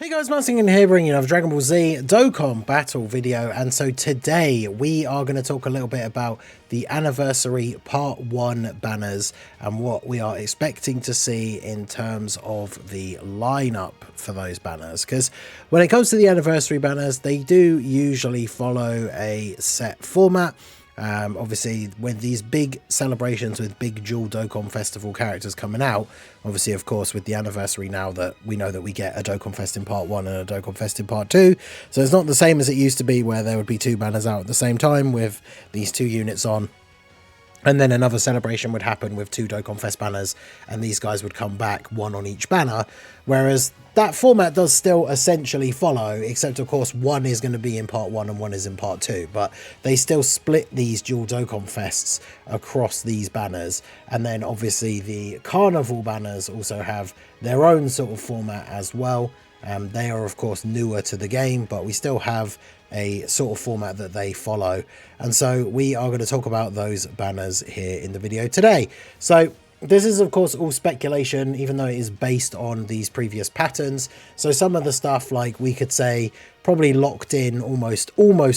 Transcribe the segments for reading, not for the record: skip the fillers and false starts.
Hey guys, Martin here bringing you another Dragon Ball Z Dokkan battle video, and so today we are going to talk a little bit about the anniversary part 1 banners and what we are expecting to see in terms of the lineup for those banners, because when it comes to the anniversary banners, they do usually follow a set format. Obviously, when these big celebrations with big dual Dokkan Festival characters coming out, obviously, of course, with the anniversary now that we know that we get a Dokkan Fest in part 1 and a Dokkan Fest in part 2. So it's not the same as it used to be where there would be two banners out at the same time with these two units on. And then another celebration would happen with two Dokkan Fest banners, and these guys would come back, one on each banner. Whereas that format does still essentially follow, except of course one is going to be in part 1 and one is in part 2. But they still split these dual Dokkan Fests across these banners. And then obviously the Carnival banners also have their own sort of format as well. They are of course newer to the game, but we still have a sort of format that they follow, and so we are going to talk about those banners here in the video today. So this is of course all speculation, even though it is based on these previous patterns. So some of the stuff, like, we could say probably locked in almost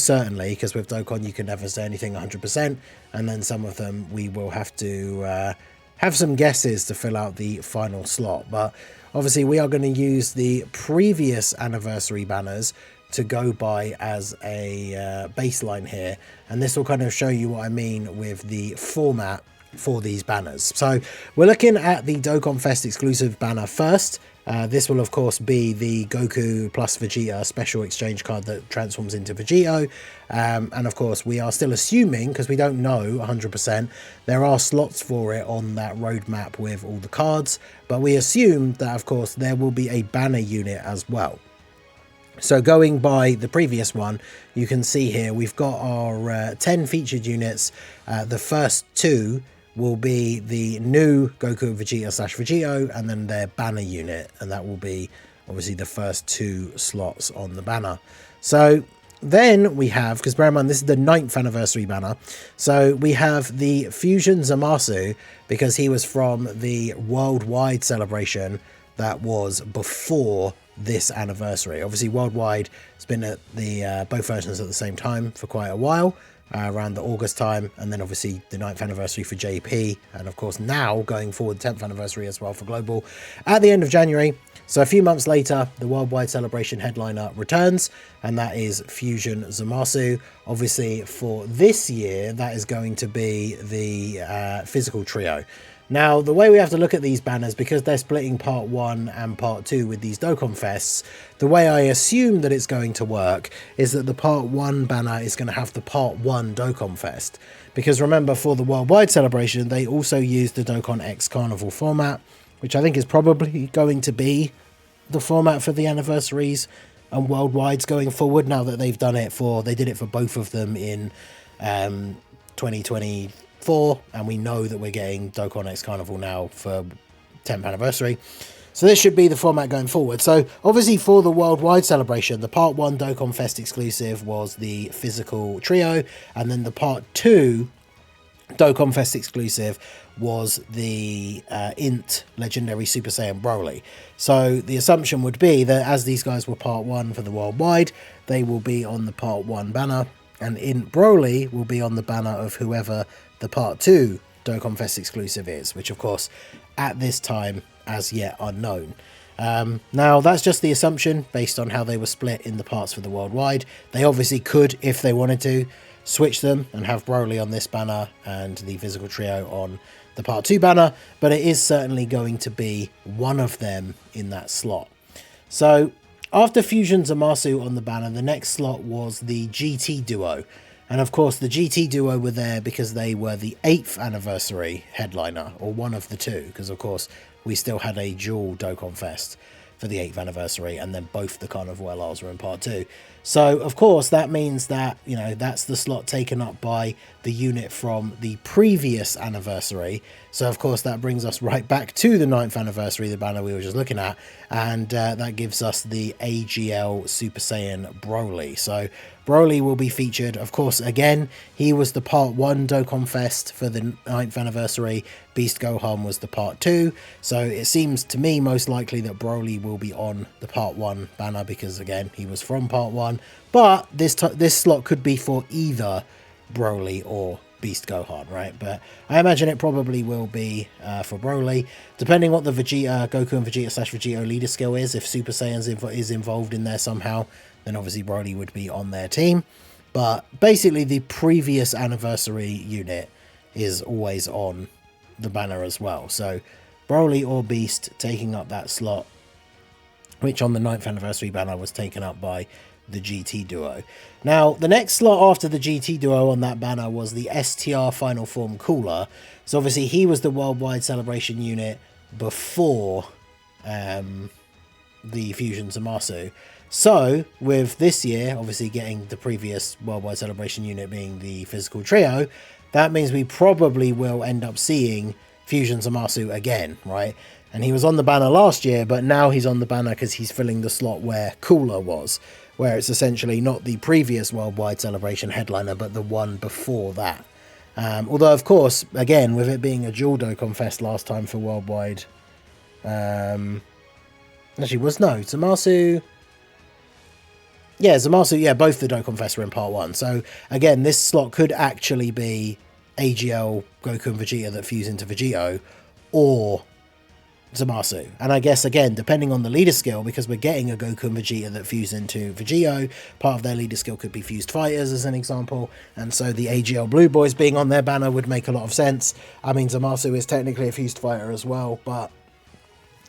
certainly, because with Dokkan you can never say anything 100%, and then some of them we will have to have some guesses to fill out the final slot. But obviously we are going to use the previous anniversary banners to go by as a baseline here, and this will kind of show you what I mean with the format for these banners. So we're looking at the Dokkan Fest exclusive banner first. This will of course be the Goku plus Vegeta special exchange card that transforms into Vegito, and of course we are still assuming, because we don't know 100%, there are slots for it on that roadmap with all the cards, but we assume that of course there will be a banner unit as well. So going by the previous one, you can see here we've got our 10 featured units. The first two will be the new Goku and Vegeta / Vegito, and then their banner unit, and that will be obviously the first two slots on the banner. So then we have, because bear in mind this is the 9th anniversary banner, so we have the Fusion Zamasu, because he was from the worldwide celebration that was before this anniversary. Obviously worldwide has been at the both versions at the same time for quite a while, around the August time, and then obviously the 9th anniversary for JP, and of course now going forward 10th anniversary as well for global at the end of January. So a few months later the worldwide celebration headliner returns, and that is Fusion Zamasu. Obviously for this year that is going to be the physical trio. Now, the way we have to look at these banners, because they're splitting part 1 and part 2 with these Dokkan Fests, the way I assume that it's going to work is that the part 1 banner is going to have the part 1 Dokkan Fest. Because remember, for the worldwide celebration, they also used the Dokkan X Carnival format, which I think is probably going to be the format for the anniversaries and worldwides going forward, now that they've done it they did it for both of them in 2024, and we know that we're getting Dokkan X Carnival now for 10th anniversary. So this should be the format going forward. So obviously for the worldwide celebration, the part 1 Dokkan Fest exclusive was the physical trio, and then the part 2 Dokkan Fest exclusive was the Int Legendary Super Saiyan Broly. So the assumption would be that as these guys were part 1 for the worldwide, they will be on the part 1 banner, and Int Broly will be on the banner of whoever the part 2 Dokkan Fest exclusive is, which of course at this time as yet unknown. Now that's just the assumption based on how they were split in the parts for the worldwide. They obviously could, if they wanted to, switch them and have Broly on this banner and the physical trio on the part 2 banner, but it is certainly going to be one of them in that slot. So after Fusion Zamasu on the banner, the next slot was the GT duo. And of course the GT duo were there because they were the 8th anniversary headliner, or one of the two, because of course we still had a dual Dokkan Fest for the 8th anniversary, and then both the Carnival LRs were in part 2. So of course that means that, you know, that's the slot taken up by the unit from the previous anniversary. So of course that brings us right back to the 9th anniversary, the banner we were just looking at, and that gives us the AGL Super Saiyan Broly. So Broly will be featured, of course, again, he was the part 1 Dokkan Fest for the 9th anniversary. Beast Gohan was the part 2, so it seems to me most likely that Broly will be on the part 1 banner because again he was from part 1, but this slot could be for either Broly or Beast Gohan, right? But I imagine it probably will be for Broly, depending what the Vegeta, Goku and Vegeta / Vegito leader skill is. If Super Saiyan is involved in there somehow, then obviously Broly would be on their team. But basically the previous anniversary unit is always on the banner as well. So Broly or Beast taking up that slot, which on the 9th anniversary banner was taken up by the GT duo. Now, the next slot after the GT duo on that banner was the STR Final Form Cooler. So obviously he was the worldwide celebration unit before the Fusion Zamasu. So with this year, obviously getting the previous worldwide celebration unit being the physical trio, that means we probably will end up seeing Fusion Zamasu again, right? And he was on the banner last year, but now he's on the banner because he's filling the slot where Cooler was, where it's essentially not the previous worldwide celebration headliner, but the one before that. Although, of course, again, with it being a dual Dokkan Fest last time for worldwide... actually, Zamasu... Yeah, Zamasu, yeah, both the Dokkan Fest were in part 1. So, again, this slot could actually be AGL, Goku and Vegeta that fuse into Vegito, or Zamasu. And I guess, again, depending on the leader skill, because we're getting a Goku and Vegeta that fuse into Vegito, part of their leader skill could be fused fighters, as an example. And so the AGL Blue Boys being on their banner would make a lot of sense. I mean, Zamasu is technically a fused fighter as well, but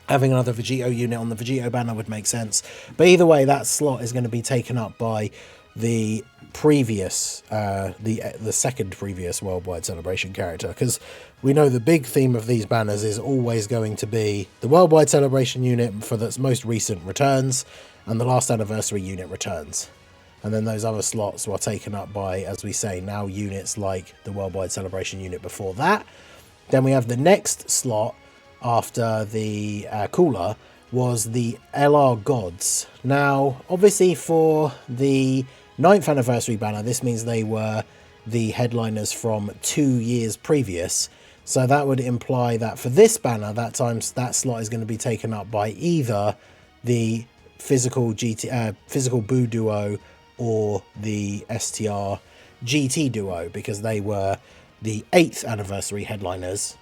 having another Vegito unit on the Vegito banner would make sense. But either way, that slot is going to be taken up by the previous, the second previous worldwide celebration character, because we know the big theme of these banners is always going to be the worldwide celebration unit for its most recent returns, and the last anniversary unit returns. And then those other slots were taken up by, as we say, now units like the worldwide celebration unit before that. Then we have the next slot after the Cooler was the LR Gods. Now, obviously for the 9th anniversary banner, this means they were the headliners from 2 years previous. So that would imply that for this banner, that slot is going to be taken up by either the physical Boo duo or the STR GT duo, because they were the 8th anniversary headliners.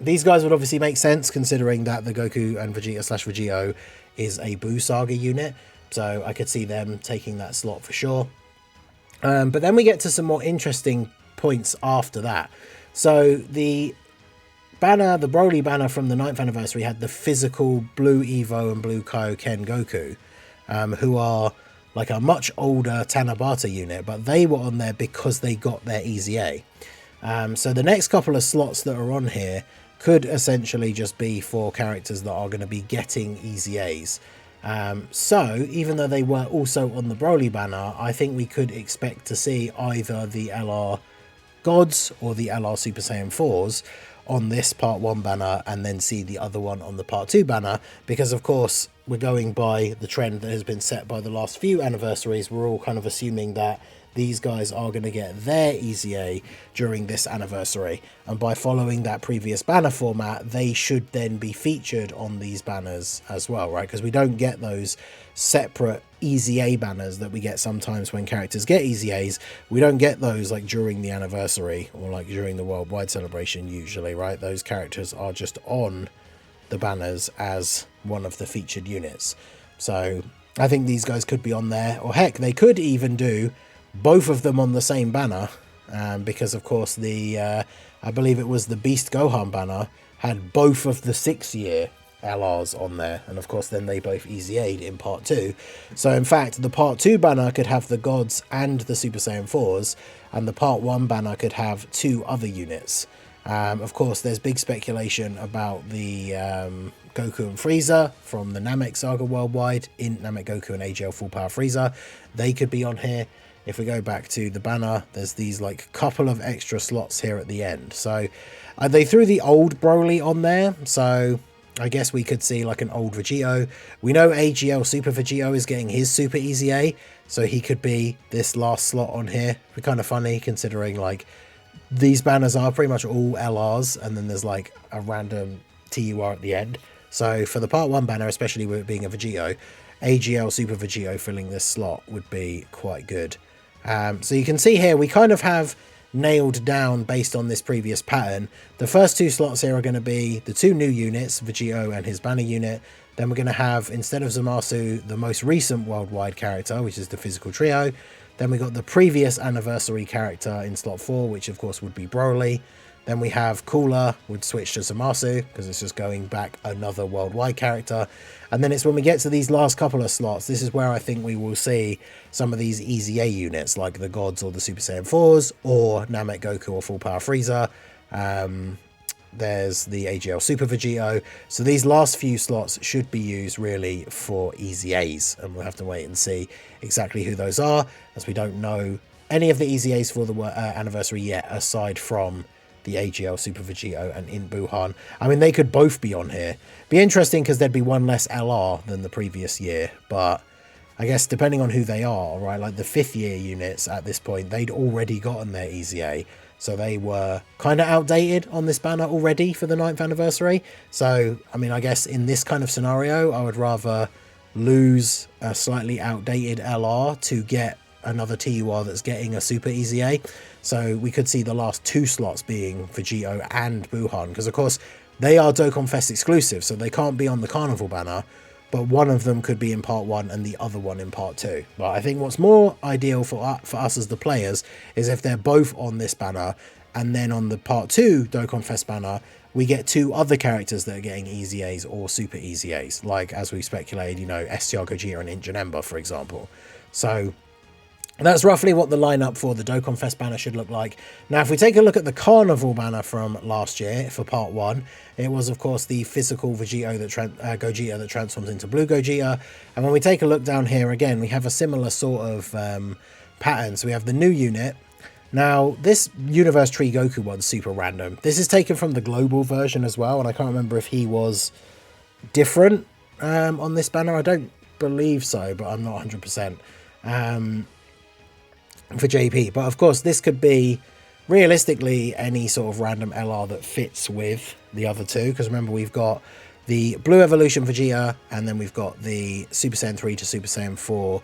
These guys would obviously make sense considering that the Goku and Vegeta / Vegito is a Boo Saga unit. So I could see them taking that slot for sure. But then we get to some more interesting points after that. So the banner, the Broly banner from the 9th anniversary had the physical Blue Evo and Blue Kaioken Goku, who are like a much older Tanabata unit, but they were on there because they got their EZA. So the next couple of slots that are on here could essentially just be for characters that are going to be getting EZAs. So even though they were also on the Broly banner, I think we could expect to see either the LR Gods or the LR Super Saiyan 4s on this part 1 banner, and then see the other one on the part 2 banner, because of course we're going by the trend that has been set by the last few anniversaries. We're all kind of assuming that these guys are going to get their EZA during this anniversary, and by following that previous banner format, they should then be featured on these banners as well, right? Because we don't get those separate EZA banners that we get sometimes when characters get EZAs. We don't get those like during the anniversary or like during the worldwide celebration usually, right? Those characters are just on the banners as one of the featured units. So I think these guys could be on there, or heck, they could even do both of them on the same banner, because of course the I believe it was the Beast Gohan banner had both of the 6-year LRs on there, and of course then they both EZA'd in part 2. So in fact the part 2 banner could have the Gods and the Super Saiyan 4s, and the part 1 banner could have 2 other units. Of course there's big speculation about the Goku and Frieza from the Namek Saga Worldwide, in Namek Goku and AGL Full Power Frieza. They could be on here. If we go back to the banner, there's these like couple of extra slots here at the end. So they threw the old Broly on there, so I guess we could see like an old Vegito. We know AGL Super Vegito is getting his Super EZA, so he could be this last slot on here. It'd be kind of funny considering like these banners are pretty much all LRs, and then there's like a random TUR at the end. So for the part 1 banner, especially with it being a Vegito, AGL Super Vegito filling this slot would be quite good. So you can see here we kind of have nailed down based on this previous pattern. The first 2 slots here are going to be the 2 new units, Vegito and his banner unit. Then we're going to have, instead of Zamasu, the most recent worldwide character, which is the physical trio. Then we got the previous anniversary character in slot 4, which of course would be Broly. Then we have Cooler would switch to Zamasu because it's just going back another worldwide character. And then it's when we get to these last couple of slots, this is where I think we will see some of these easy A units like the Gods or the Super Saiyan 4s or Namek Goku or Full Power Frieza. There's the AGL Super Vegito. So these last few slots should be used really for easy A's, and we'll have to wait and see exactly who those are, as we don't know any of the easy A's for the anniversary yet, aside from the AGL Super Vegito and In Buhan. I mean, they could both be on here. Be interesting because there'd be one less LR than the previous year, but I guess depending on who they are, right, like the 5th year units at this point, they'd already gotten their easy A. So they were kind of outdated on this banner already for the 9th anniversary. So, I mean, I guess in this kind of scenario, I would rather lose a slightly outdated LR to get another TUR that's getting a super easy A. So we could see the last 2 slots being Vegito and Buhan, because of course they are Dokkan Fest exclusive, so they can't be on the Carnival banner, but one of them could be in part 1 and the other one in part 2. But I think what's more ideal for us as the players is if they're both on this banner, and then on the part 2 Dokkan Fest banner, we get 2 other characters that are getting easy A's or super easy A's, like as we speculated, you know, STR Gogeta and Injanemba, for example. So that's roughly what the lineup for the Dokkan Fest banner should look like. Now, if we take a look at the Carnival banner from last year for part 1, it was, of course, the physical Vegito Gogeta that transforms into Blue Gogeta. And when we take a look down here, again, we have a similar sort of pattern. So we have the new unit. Now, this Universe Tree Goku one's super random. This is taken from the global version as well, and I can't remember if he was different on this banner. I don't believe so, but I'm not 100%. For JP, but of course this could be realistically any sort of random LR that fits with the other 2, because remember we've got the Blue Evolution Vegeta and then we've got the Super Saiyan 3 to Super Saiyan 4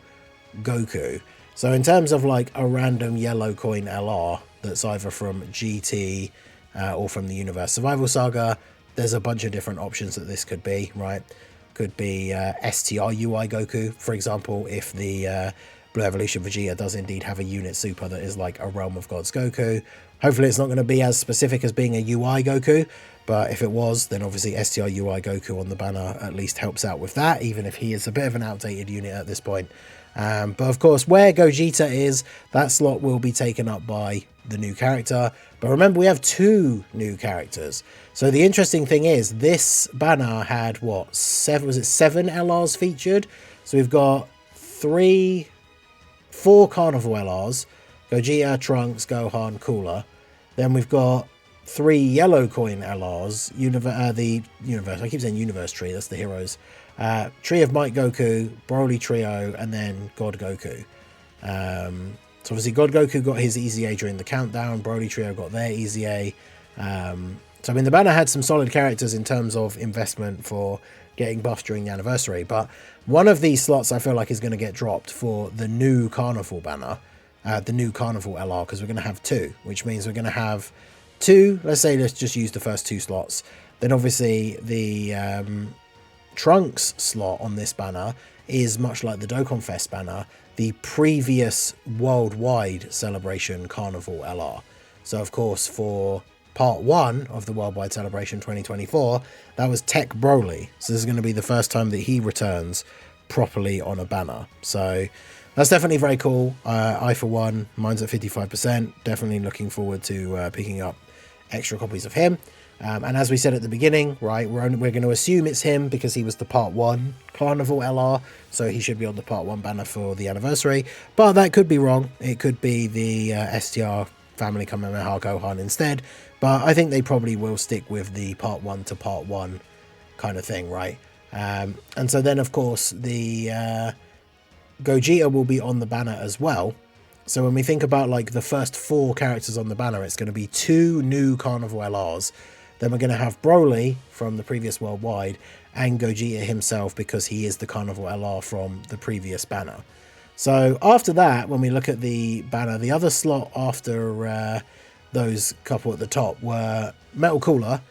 Goku. So in terms of like a random yellow coin LR that's either from GT or from the Universe Survival Saga, there's a bunch of different options that this could be, right? Could be STR UI Goku, for example, if the Blue Evolution Vegeta does indeed have a unit super that is like a Realm of Gods Goku. Hopefully it's not going to be as specific as being a UI Goku, but if it was, then obviously STR UI Goku on the banner at least helps out with that, even if he is a bit of an outdated unit at this point. But of course, where Gogeta is, that slot will be taken up by the new character. But remember, we have 2 new characters. So the interesting thing is, this banner had, what, 7 LRs featured? So we've got 4 Carnival LRs, Gogeta, Trunks, Gohan, Cooler. Then we've got 3 yellow coin LRs, the Universe, I keep saying Universe Tree, that's the heroes. Tree of Might Goku, Broly Trio, and then God Goku. So obviously God Goku got his easy A during the countdown, Broly Trio got their easy A. So I mean the banner had some solid characters in terms of investment for getting buffs during the anniversary, but one of these slots I feel like is going to get dropped for the new Carnival banner, the new Carnival LR, because we're going to have 2, which means we're going to have 2, let's just use the first 2 slots. Then obviously the Trunks slot on this banner is much like the Dokkan Fest banner, the previous worldwide celebration Carnival LR. So of course for part 1 of the Worldwide Celebration 2024, that was Tech Broly. So this is going to be the first time that he returns properly on a banner. So that's definitely very cool. I, for one, mine's at 55%. Definitely looking forward to picking up extra copies of him. And as we said at the beginning, right, we're going to assume it's him because he was the part 1 Carnival LR. So he should be on the part 1 banner for the anniversary. But that could be wrong. It could be the STR Family Kamehameha Gohan instead, but I think they probably will stick with the part 1 to part 1 kind of thing, right? And so then of course the Gogeta will be on the banner as well, So when we think about like the first 4 characters on the banner, it's going to be 2 new Carnival LRs. Then we're going to have Broly from the previous Worldwide and Gogeta himself, because he is the Carnival LR from the previous banner. So after that, when we look at the banner, the other slot after those couple at the top were Metal Cooler.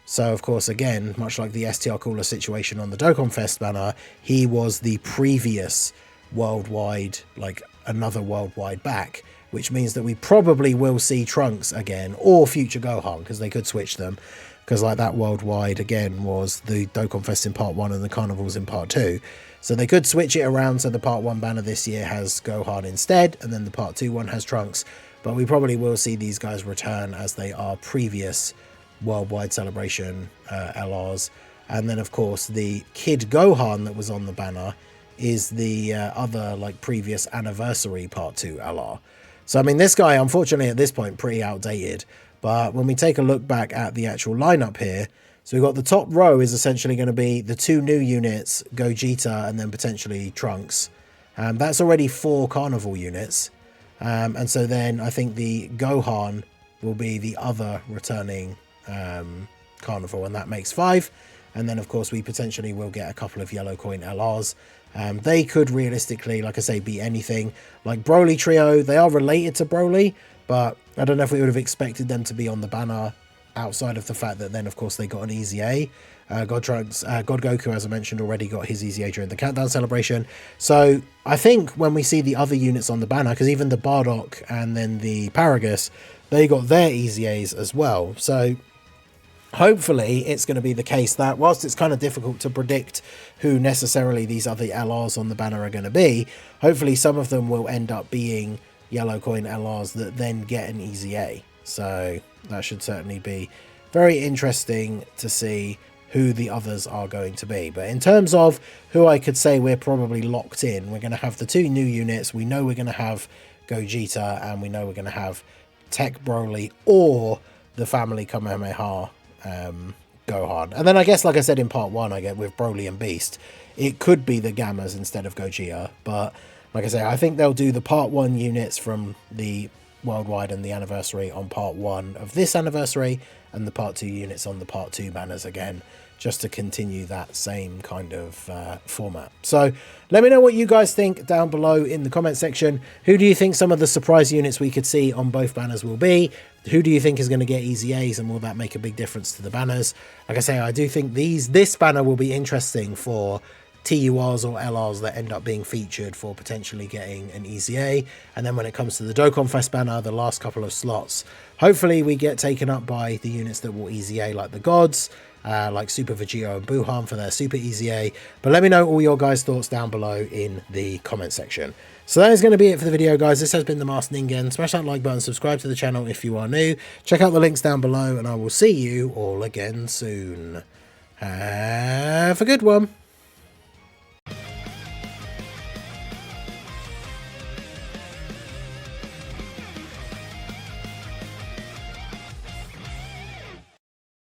So of course, again, much like the STR Cooler situation on the Dokkan Fest banner, he was the previous Worldwide, like another Worldwide back, which means that we probably will see Trunks again, or future Gohan, because they could switch them, because like that Worldwide again was the Dokkan Fest in part 1 and the Carnivals in part 2, so they could switch it around. So the part 1 banner this year has Gohan instead, and then the part 2 one has Trunks, but we probably will see these guys return as they are previous Worldwide Celebration LRs. And then of course the Kid Gohan that was on the banner is the other like previous Anniversary part 2 LR. So I mean, this guy unfortunately at this point pretty outdated, but when we take a look back at the actual lineup here, so we've got the top row is essentially going to be the 2 new units, Gogeta and then potentially Trunks. That's already 4 Carnival units, and so then I think the Gohan will be the other returning Carnival, and that makes 5. And then of course we potentially will get a couple of yellow coin LRs. They could realistically, like I say, be anything. Like Broly Trio, they are related to Broly, but I don't know if we would have expected them to be on the banner outside of the fact that then of course they got an easy A. God Goku, as I mentioned already, got his easy A during the countdown celebration. So I think when we see the other units on the banner, because even the Bardock and then the Paragus, they got their easy A's as well. So hopefully it's going to be the case that whilst it's kind of difficult to predict who necessarily these other LRs on the banner are going to be, hopefully some of them will end up being yellow coin LRs that then get an easy A. So that should certainly be very interesting to see who the others are going to be. But in terms of who I could say we're probably locked in, we're going to have the 2 new units. We know we're going to have Gogeta, and we know we're going to have Tech Broly or the Family Kamehameha Gohan. And then I guess, like I said in part 1, I get with Broly and Beast, it could be the Gammas instead of Gogeta. But like I say, I think they'll do the part 1 units from the Worldwide and the Anniversary on part 1 of this Anniversary, and the part 2 units on the part 2 banners again, just to continue that same kind of format. So let me know what you guys think down below in the comment section. Who do you think some of the surprise units we could see on both banners will be? Who do you think is going to get easy A's, and will that make a big difference to the banners? Like I say, I do think this banner will be interesting for TURs or LRs that end up being featured for potentially getting an easy A. And then when it comes to the Dokkan Fest banner, the last couple of slots, hopefully we get taken up by the units that will easy A, like the Gods, like Super Vegito and Buhan for their Super Easy A. But let me know all your guys' thoughts down below in the comment section. So that is going to be it for the video, guys. This has been the Masked Ningen. Smash that like button, subscribe to the channel if you are new. Check out the links down below, and I will see you all again soon. Have a good one.